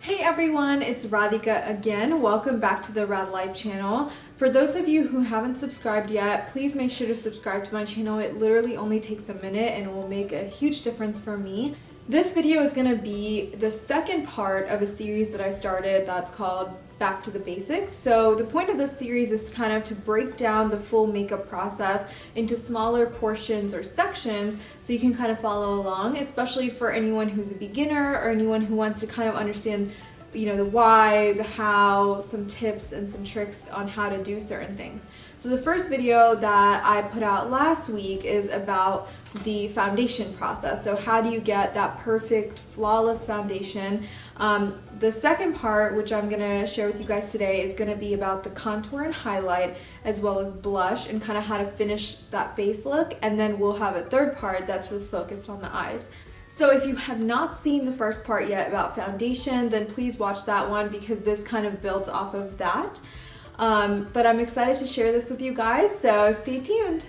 Hey everyone, it's Radhika again. Welcome back to the Rad Life channel. For those of you who haven't subscribed yet, please make sure to subscribe to my channel. It literally only takes a minute and it will make a huge difference for me. This video is going to be the second part of a series that I started that's called Back to the Basics. So the point of this series is kind of to break down the full makeup process into smaller portions or sections so you can kind of follow along, especially for anyone who's a beginner or anyone who wants to kind of understand, the why, the how, some tips and some tricks on how to do certain things. So the first video that I put out last week is about the foundation process. So how do you get that perfect, flawless foundation? The second part, which I'm going to share with you guys today, is going to be about the contour and highlight, as well as blush, and kind of how to finish that face look. And then we'll have a third part that's just focused on the eyes. So if you have not seen the first part yet about foundation, then please watch that one because this kind of builds off of that. But I'm excited to share this with you guys, so stay tuned.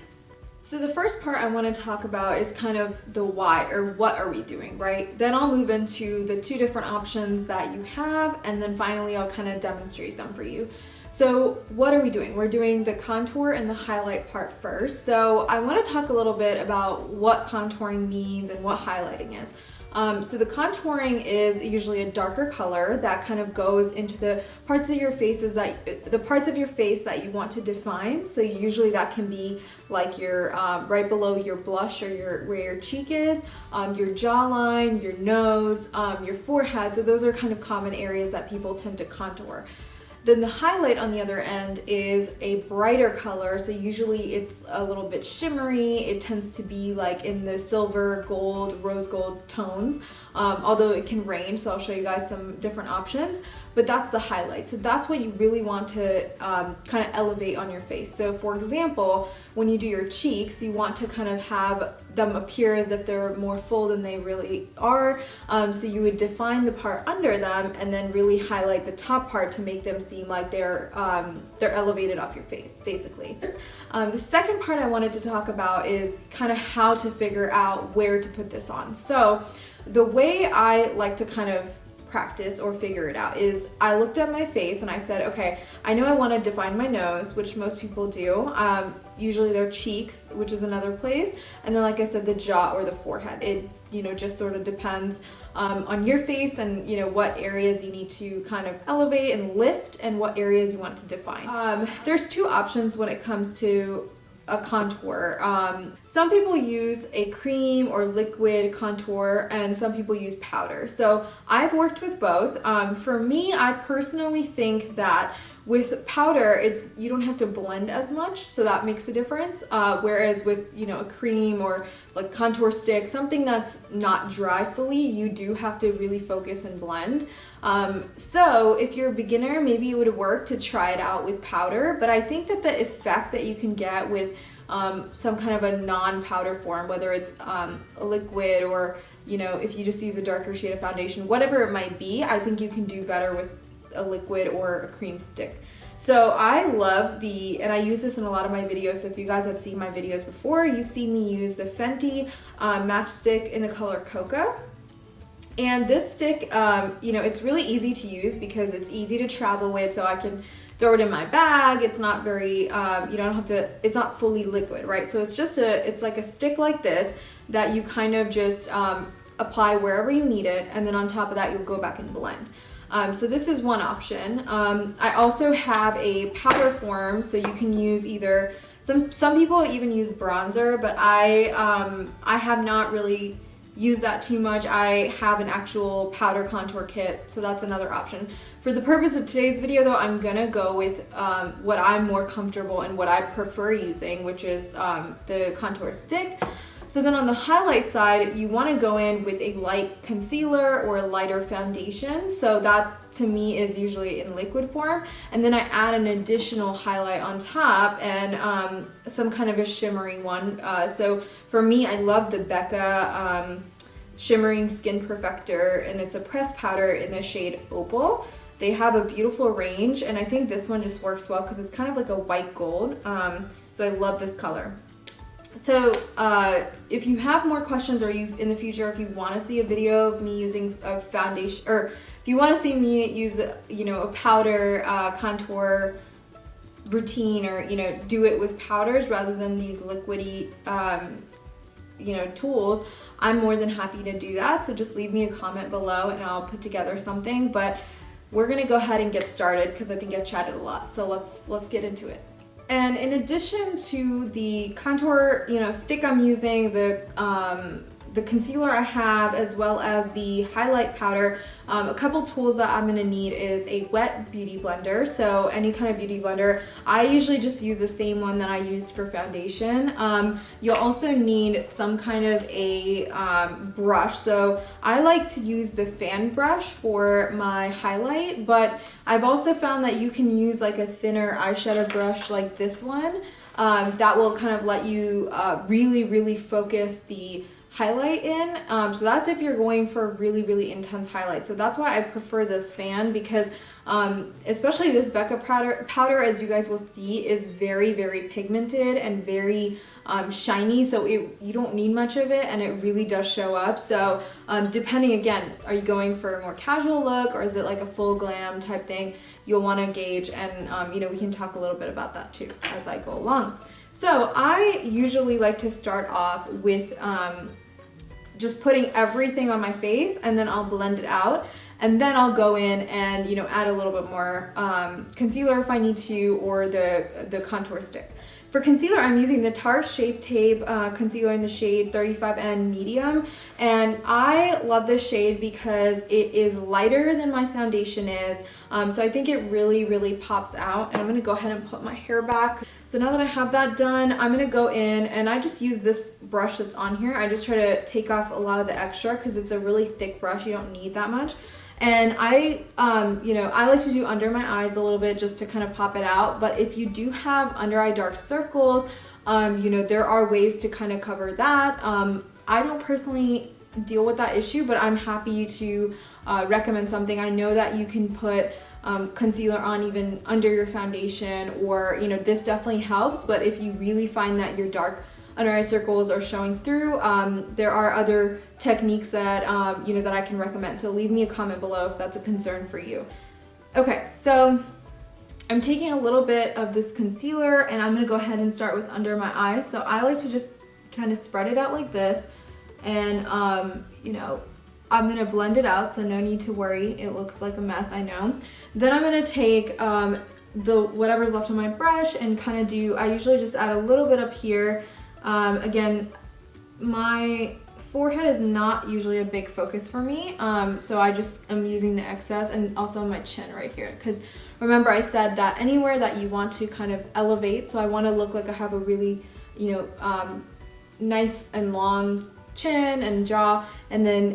So the first part I want to talk about is kind of the why, or what are we doing, right? Then I'll move into the two different options that you have, and then finally I'll kind of demonstrate them for you. So what are we doing? We're doing the contour and the highlight part first. So I want to talk a little bit about what contouring means and what highlighting is. So the contouring is usually a darker color that kind of goes into the parts of your face that you want to define. So usually that can be like your right below your blush or where your cheek is, your jawline, your nose, your forehead. So those are kind of common areas that people tend to contour. Then the highlight on the other end is a brighter color, so usually it's a little bit shimmery. It tends to be like in the silver, gold, rose gold tones, although it can range, so I'll show you guys some different options. But that's the highlight. So that's what you really want to kind of elevate on your face. So for example, when you do your cheeks, you want to kind of have them appear as if they're more full than they really are. So you would define the part under them and then really highlight the top part to make them seem like they're elevated off your face, basically. The second part I wanted to talk about is kind of how to figure out where to put this on. So the way I like to kind of practice or figure it out is I looked at my face and I said, okay, I know I want to define my nose, which most people do. Usually their cheeks, which is another place, and then like I said, the jaw or the forehead. It just sort of depends on your face and what areas you need to kind of elevate and lift and what areas you want to define. There's two options when it comes to a contour. Some people use a cream or liquid contour and some people use powder. So I've worked with both. For me, I personally think that with powder, you don't have to blend as much, so that makes a difference. Whereas with a cream or like contour stick, something that's not dry fully, you do have to really focus and blend. So if you're a beginner, maybe it would work to try it out with powder, but I think that the effect that you can get with some kind of a non-powder form, whether it's a liquid or if you just use a darker shade of foundation, whatever it might be, I think you can do better with a liquid or a cream stick. So I love and I use this in a lot of my videos, so if you guys have seen my videos before, you've seen me use the Fenty matchstick in the color Cocoa. And this stick, it's really easy to use because it's easy to travel with, so I can throw it in my bag. It's not very, it's not fully liquid, right? So it's like a stick like this that you kind of just apply wherever you need it, and then on top of that, you'll go back and blend. So this is one option. I also have a powder form, so you can use either, some people even use bronzer, but I have not really used that too much. I have an actual powder contour kit, so that's another option. For the purpose of today's video though, I'm gonna go with what I'm more comfortable and what I prefer using, which is the contour stick. So then on the highlight side, you want to go in with a light concealer or a lighter foundation. So that to me is usually in liquid form. And then I add an additional highlight on top and some kind of a shimmery one. So for me, I love the Becca Shimmering Skin Perfector, and it's a pressed powder in the shade Opal. They have a beautiful range, and I think this one just works well because it's kind of like a white gold. So I love this color. So if you have more questions, or in the future, if you want to see a video of me using a foundation or if you want to see me use, you know, a powder contour routine, or, you know, do it with powders rather than these liquidy, you know, tools, I'm more than happy to do that. So just leave me a comment below and I'll put together something. But we're gonna go ahead and get started because I think I've chatted a lot. So let's get into it. And in addition to the contour, you know, stick I'm using, the concealer I have, as well as the highlight powder, a couple tools that I'm gonna need is a wet beauty blender. So any kind of beauty blender. I usually just use the same one that I used for foundation. You'll also need some kind of a brush. So I like to use the fan brush for my highlight, but I've also found that you can use like a thinner eyeshadow brush like this one, that will kind of let you really focus the highlight in. So that's if you're going for a really intense highlight. So that's why I prefer this fan, because especially this Becca powder, as you guys will see, is very pigmented and very shiny. So you don't need much of it, and it really does show up. So depending, again, are you going for a more casual look, or is it like a full glam type thing? You'll want to gauge, and you know, we can talk a little bit about that too as I go along. So I usually like to start off with just putting everything on my face, and then I'll blend it out, and then I'll go in and, you know, add a little bit more concealer if I need to, or the contour stick. For concealer, I'm using the Tarte Shape Tape concealer in the shade 35N Medium, and I love this shade because it is lighter than my foundation is, so I think it really pops out. And I'm gonna go ahead and put my hair back. So now that I have that done, I'm gonna go in, and I just use this brush that's on here. I just try to take off a lot of the extra because it's a really thick brush. You don't need that much. And I, you know, I like to do under my eyes a little bit just to kind of pop it out. But if you do have under eye dark circles, you know, there are ways to kind of cover that. I don't personally deal with that issue, but I'm happy to recommend something. I know that you can put concealer on even under your foundation, or, you know, this definitely helps. But if you really find that your dark under eye circles are showing through, there are other techniques that you know, that I can recommend. So leave me a comment below if that's a concern for you. Okay, so I'm taking a little bit of this concealer, and I'm gonna go ahead and start with under my eyes. So I like to just kind of spread it out like this, and you know, I'm gonna blend it out, so no need to worry. It looks like a mess, I know. Then I'm gonna take the whatever's left on my brush and kind of do, I usually just add a little bit up here. Again, my forehead is not usually a big focus for me, so I just am using the excess, and also my chin right here, because remember I said that anywhere that you want to kind of elevate, so I want to look like I have a really, you know, nice and long chin and jaw, and then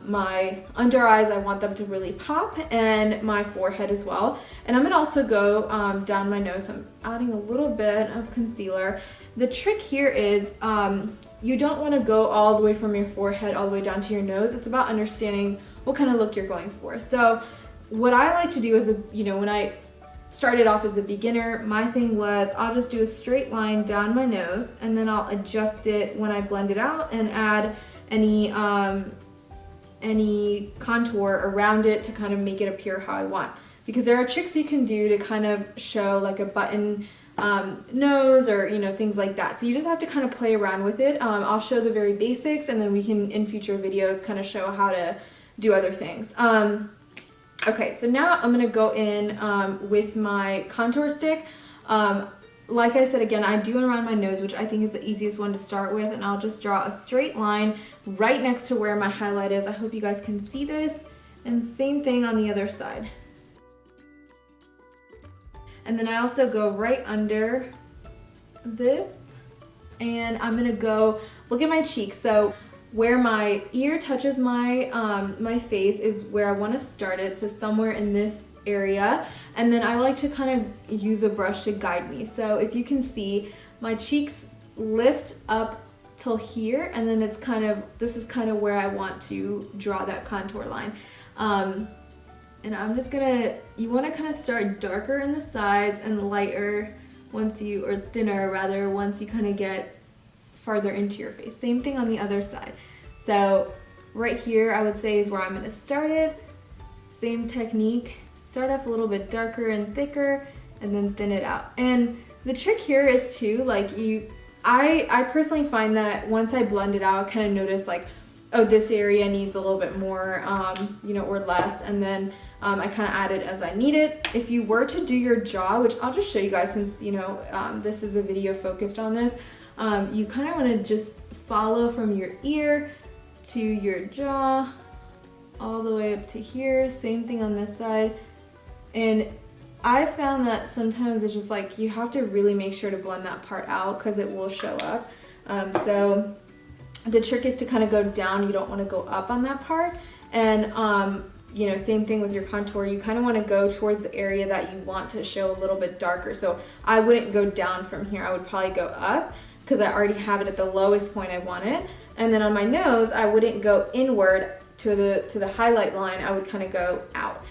my under eyes, I want them to really pop, and my forehead as well. And I'm gonna also go down my nose. I'm adding a little bit of concealer. The trick here is you don't want to go all the way from your forehead all the way down to your nose. It's about understanding what kind of look you're going for. So what I like to do is, you know, when I started off as a beginner, my thing was I'll just do a straight line down my nose, and then I'll adjust it when I blend it out and add any contour around it to kind of make it appear how I want. Because there are tricks you can do to kind of show like a button nose, or, you know, things like that. So you just have to kind of play around with it. I'll show the very basics, and then we can in future videos kind of show how to do other things. Okay, so now I'm gonna go in with my contour stick. Like I said, again, I do it around my nose, which I think is the easiest one to start with, and I'll just draw a straight line right next to where my highlight is. I hope you guys can see this, and same thing on the other side. And then I also go right under this, and I'm gonna go look at my cheeks. So where my ear touches my my face is where I want to start it, so somewhere in this area. And then I like to kind of use a brush to guide me. So if you can see, my cheeks lift up till here, and then it's kind of, this is kind of where I want to draw that contour line. And I'm just gonna, you want to kind of start darker in the sides and lighter once you, or thinner rather, once you kind of get farther into your face. Same thing on the other side. So right here I would say is where I'm gonna start it. same technique. Start off a little bit darker and thicker and then thin it out. And the trick here is too, like I personally find that once I blend it out, I kind of notice like, oh, this area needs a little bit more, you know, or less, and then I kind of add it as I need it. If you were to do your jaw, which I'll just show you guys since, you know, this is a video focused on this, you kind of want to just follow from your ear to your jaw, all the way up to here. Same thing on this side. And I found that sometimes it's just like you have to really make sure to blend that part out because it will show up. So the trick is to kind of go down. You don't want to go up on that part. And you know, same thing with your contour. You kind of want to go towards the area that you want to show a little bit darker. So I wouldn't go down from here. I would probably go up because I already have it at the lowest point I want it. And then on my nose, I wouldn't go inward to the highlight line. I would kind of go out.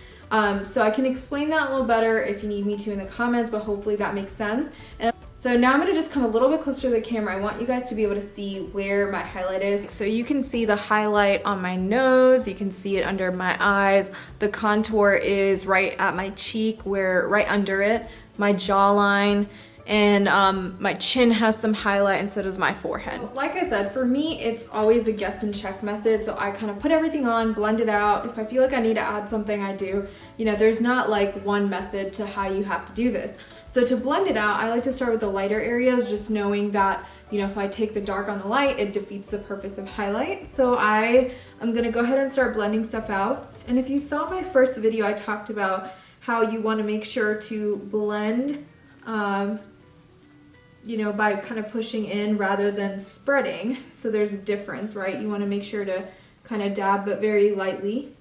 So I can explain that a little better if you need me to in the comments, but hopefully that makes sense. And so now I'm going to just come a little bit closer to the camera. I want you guys to be able to see where my highlight is. So you can see the highlight on my nose, you can see it under my eyes. The contour is right at my cheek, where right under it, my jawline, and my chin has some highlight, and so does my forehead. Like I said, for me, it's always a guess and check method. So I kind of put everything on, blend it out. If I feel like I need to add something, I do. You know, there's not like one method to how you have to do this. So to blend it out, I like to start with the lighter areas, just knowing that, you know, if I take the dark on the light, it defeats the purpose of highlight. So I am gonna go ahead and start blending stuff out. And if you saw my first video, I talked about how you wanna make sure to blend, you know, by kind of pushing in rather than spreading. So there's a difference, right? You wanna make sure to kind of dab, but very lightly.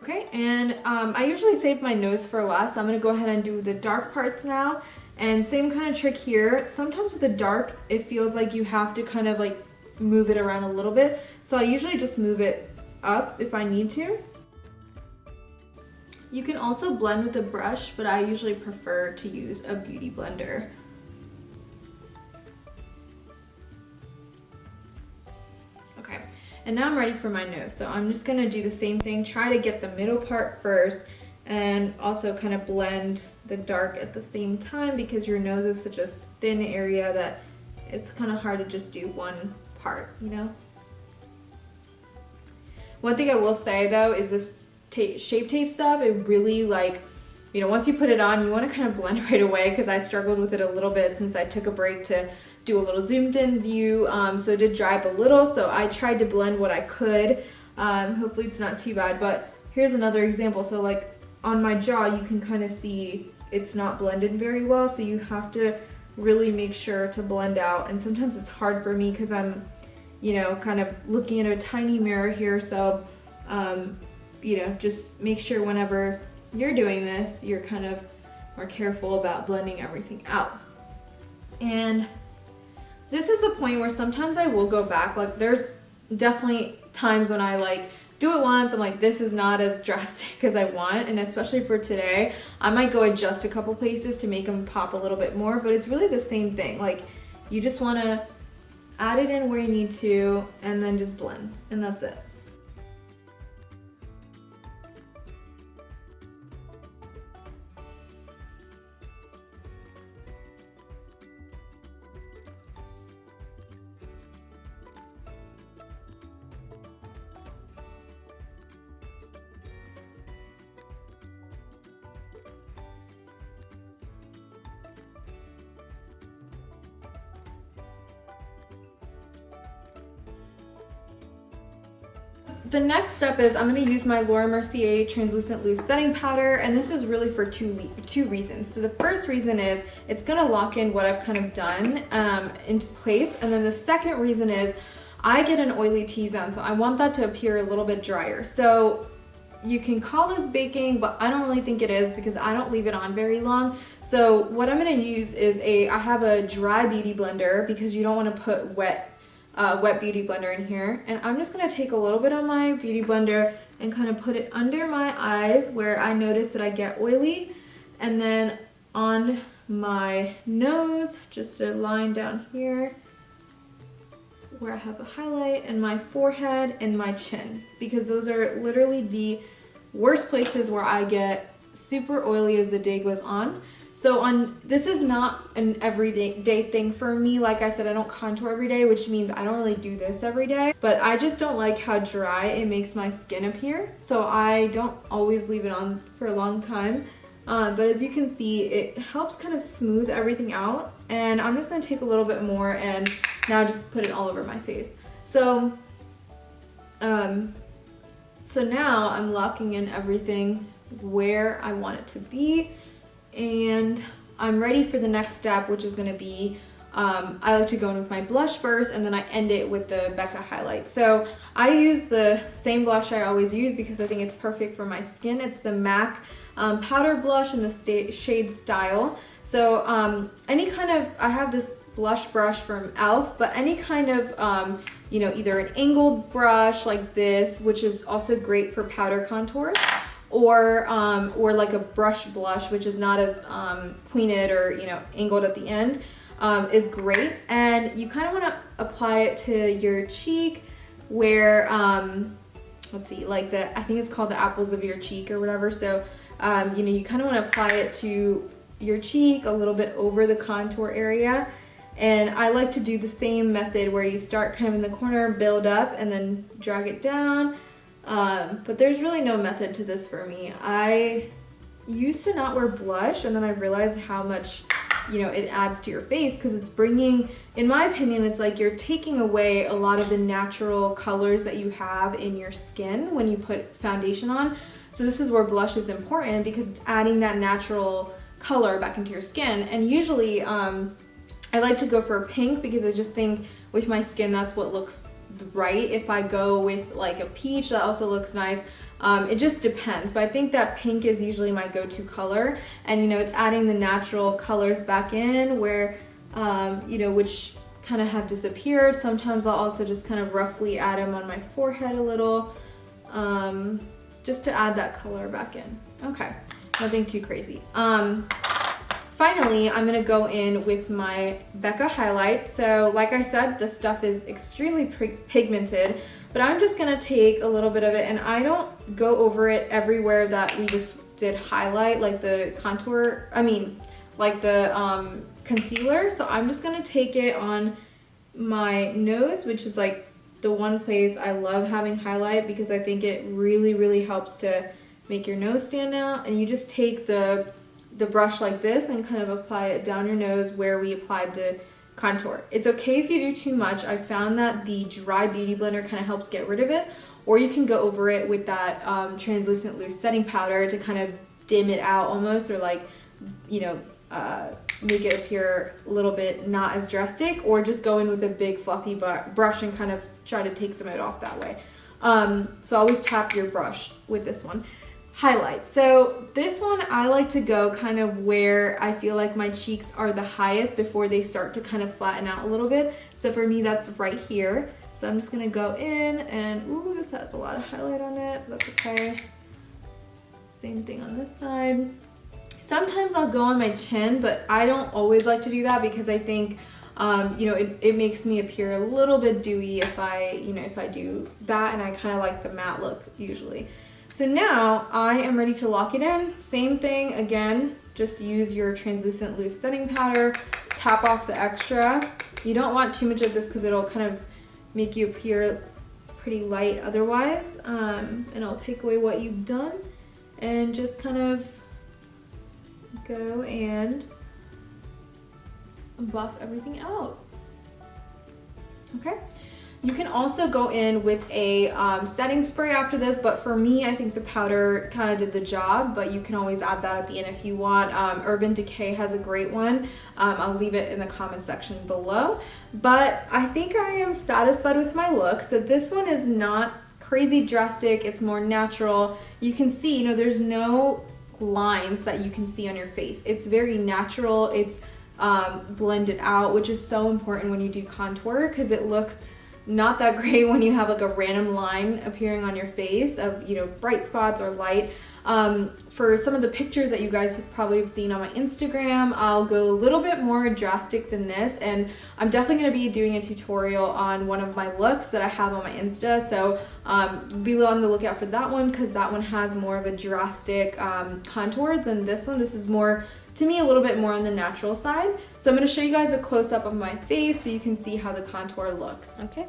Okay, and I usually save my nose for last, so I'm gonna go ahead and do the dark parts now. And same kind of trick here. Sometimes with the dark, it feels like you have to kind of like move it around a little bit. So I usually just move it up if I need to. You can also blend with a brush, but I usually prefer to use a beauty blender. Okay, and now I'm ready for my nose. So I'm just gonna do the same thing, try to get the middle part first, and also kind of blend the dark at the same time because your nose is such a thin area that it's kind of hard to just do one part, you know? One thing I will say though is this Shape Tape stuff, it really, like, you know, once you put it on, you want to kind of blend right away, because I struggled with it a little bit since I took a break to do a little zoomed in view, so it did dry up a little, so I tried to blend what I could. Hopefully it's not too bad, but here's another example. So like on my jaw, you can kind of see it's not blended very well, so you have to really make sure to blend out. And sometimes it's hard for me because I'm, you know, kind of looking at a tiny mirror here, so you know, just make sure whenever you're doing this, you're kind of more careful about blending everything out. And this is a point where sometimes I will go back. Like, there's definitely times when I like do it once, I'm like, this is not as drastic as I want, and especially for today, I might go adjust a couple places to make them pop a little bit more, but it's really the same thing. Like, you just want to add it in where you need to, and then just blend, and that's it. The next step is I'm going to use my Laura Mercier Translucent Loose Setting Powder, and this is really for two reasons. So the first reason is it's going to lock in what I've kind of done into place, and then the second reason is I get an oily T-zone, so I want that to appear a little bit drier. So you can call this baking, but I don't really think it is because I don't leave it on very long. So what I'm going to use is I have a dry beauty blender because you don't want to put wet beauty blender in here, and I'm just going to take a little bit of my beauty blender and kind of put it under my eyes where I notice that I get oily, and then on my nose, just a line down here where I have a highlight, and my forehead and my chin, because those are literally the worst places where I get super oily as the day goes on. So this is not an everyday thing for me. Like I said, I don't contour every day, which means I don't really do this every day, but I just don't like how dry it makes my skin appear. So I don't always leave it on for a long time. But as you can see, it helps kind of smooth everything out. And I'm just gonna take a little bit more and now just put it all over my face. So now I'm locking in everything where I want it to be. And I'm ready for the next step, which is gonna be, I like to go in with my blush first, and then I end it with the Becca highlight. So I use the same blush I always use because I think it's perfect for my skin. It's the MAC powder blush in the shade Style. So I have this blush brush from e.l.f., but any kind of, either an angled brush like this, which is also great for powder contours, or like a brush blush, which is not as pointed or angled at the end, is great. And you kind of want to apply it to your cheek where let's see, like I think it's called the apples of your cheek or whatever. So you kind of want to apply it to your cheek a little bit over the contour area. And I like to do the same method where you start kind of in the corner, build up, and then drag it down. But there's really no method to this for me. I used to not wear blush, and then I realized how much it adds to your face, because it's bringing, in my opinion, it's like you're taking away a lot of the natural colors that you have in your skin when you put foundation on. So this is where blush is important, because it's adding that natural color back into your skin. And usually I like to go for a pink, because I just think with my skin that's what looks right. If I go with like a peach, that also looks nice. It just depends, but I think that pink is usually my go-to color. And it's adding the natural colors back in where which kind of have disappeared. Sometimes I'll also just kind of roughly add them on my forehead a little, just to add that color back in. Okay, nothing too crazy. Finally, I'm gonna go in with my Becca highlight. So like I said, this stuff is extremely pigmented, but I'm just gonna take a little bit of it, and I don't go over it everywhere that we just did highlight, like the contour, like the concealer. So I'm just gonna take it on my nose, which is like the one place I love having highlight, because I think it really, really helps to make your nose stand out. And you just take the brush like this and kind of apply it down your nose where we applied the contour. It's okay if you do too much. I found that the dry beauty blender kind of helps get rid of it, or you can go over it with that translucent loose setting powder to kind of dim it out almost, or like make it appear a little bit not as drastic, or just go in with a big fluffy brush and kind of try to take some of it off that way. So always tap your brush with this one. Highlights. So this one I like to go kind of where I feel like my cheeks are the highest before they start to kind of flatten out a little bit. So for me, that's right here. So I'm just gonna go in and, ooh, this has a lot of highlight on it. That's okay. Same thing on this side. Sometimes I'll go on my chin, but I don't always like to do that, because I think it makes me appear a little bit dewy if I do that, and I kind of like the matte look usually. So now I am ready to lock it in. Same thing again, just use your translucent loose setting powder, tap off the extra. You don't want too much of this because it'll kind of make you appear pretty light otherwise, and it'll take away what you've done, and just kind of go and buff everything out. Okay. You can also go in with a setting spray after this, but for me, I think the powder kind of did the job, but you can always add that at the end if you want. Urban Decay has a great one. I'll leave it in the comment section below. But I think I am satisfied with my look. So this one is not crazy drastic, it's more natural. You can see, there's no lines that you can see on your face. It's very natural, it's blended out, which is so important when you do contour, because it looks not that great when you have like a random line appearing on your face of bright spots or light. For some of the pictures that you guys probably have seen on my Instagram, I'll go a little bit more drastic than this, and I'm definitely going to be doing a tutorial on one of my looks that I have on my Insta, so be on the lookout for that one, because that one has more of a drastic contour than this one. This is more, to me, a little bit more on the natural side. So I'm going to show you guys a close-up of my face so you can see how the contour looks. Okay,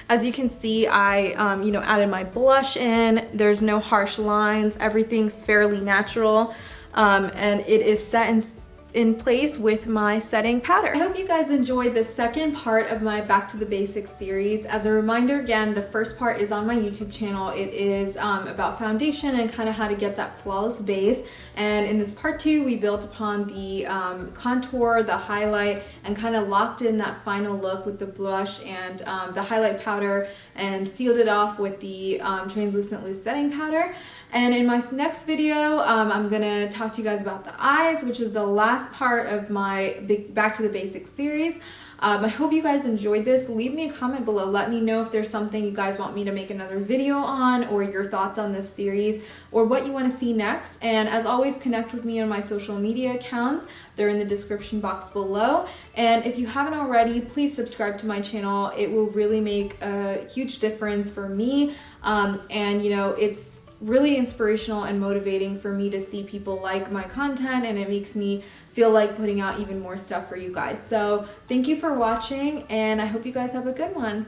as you can see, I added my blush in. There's no harsh lines, everything's fairly natural, and it is set in place with my setting powder. I hope you guys enjoyed the second part of my Back to the Basics series. As a reminder, again, the first part is on my YouTube channel. It is about foundation and kind of how to get that flawless base. And in this part 2, we built upon the contour, the highlight, and kind of locked in that final look with the blush and the highlight powder, and sealed it off with the translucent loose setting powder. And in my next video, I'm gonna talk to you guys about the eyes, which is the last part of my Back to the Basics series. I hope you guys enjoyed this. Leave me a comment below. Let me know if there's something you guys want me to make another video on, or your thoughts on this series, or what you want to see next. And as always, connect with me on my social media accounts. They're in the description box below. And if you haven't already, please subscribe to my channel. It will really make a huge difference for me. And it's really inspirational and motivating for me to see people like my content, and it makes me feel like putting out even more stuff for you guys. So thank you for watching, and I hope you guys have a good one.